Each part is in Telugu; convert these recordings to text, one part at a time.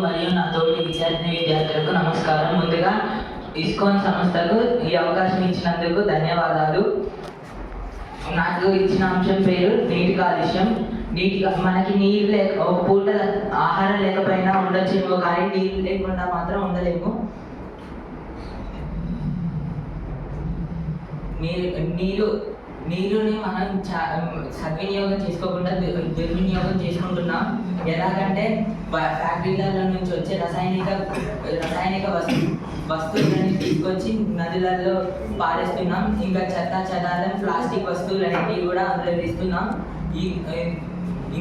మరియు నా తోటి విద్యార్థులకు నమస్కారం. ముందుగా ఇస్కాన్ సంస్థకు ఈ అవకాశం ఇచ్చినందుకు ధన్యవాదాలు. నాకు ఇచ్చిన అంశం పేరు నీటి కాలుష్యం. మనకి నీరు లేక ఒక పూట ఆహారం లేకపోయినా ఉండొచ్చేమో, కానీ నీరు లేకుండా మాత్రం ఉండలేము. నీరుని మనం సద్వినియోగం చేసుకోకుండా దుర్వినియోగం చేసుకుంటున్నాం. ఎలాగంటే ఫ్యాక్టరీల నుంచి వచ్చే రసాయనిక వస్తువులని తీసుకొచ్చి నదులలో పారేస్తున్నాం. ఇంకా చెదారం ప్లాస్టిక్ వస్తువులు అనేవి కూడా అందులో వేస్తున్నాం.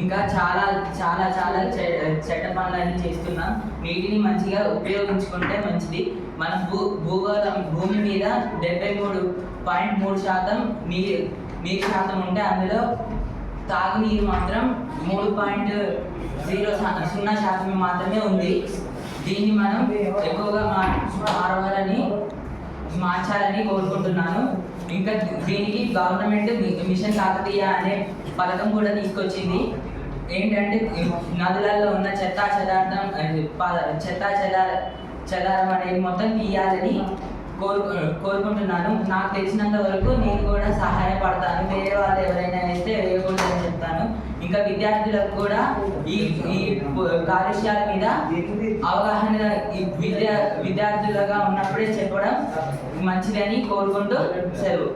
ఇంకా చాలా చాలా చాలా చెడ్డ పనులన్నీ చేస్తున్నాం. నీటిని మంచిగా ఉపయోగించుకుంటే మంచిది. మన భూమి మీద 73.3% నీరు శాతం ఉంటే అందులో తాగునీరు మాత్రం 3.0% మాత్రమే ఉంది. దీన్ని మనం ఎక్కువగా మార్చాలని కోరుకుంటున్నాను. ఇంకా దీనికి గవర్నమెంట్ మిషన్ కాకతీయ అనే పథకం కూడా తీసుకొచ్చింది. ఏంటంటే నదులలో ఉన్న చెదారం అనేది మొత్తం తీయాలని కోరుకుంటున్నాను. నాకు తెలిసినంత వరకు నేను కూడా సహాయపడతాను. వేరే వాళ్ళు ఎవరైనా వేస్తే వేయకూడదని చెప్తాను. ఇంకా విద్యార్థులకు కూడా ఈ కాలుష్యాల మీద అవగాహన విద్యార్థులుగా ఉన్నప్పుడే చెప్పడం మంచిదని కోరుకుంటూ సెలవు.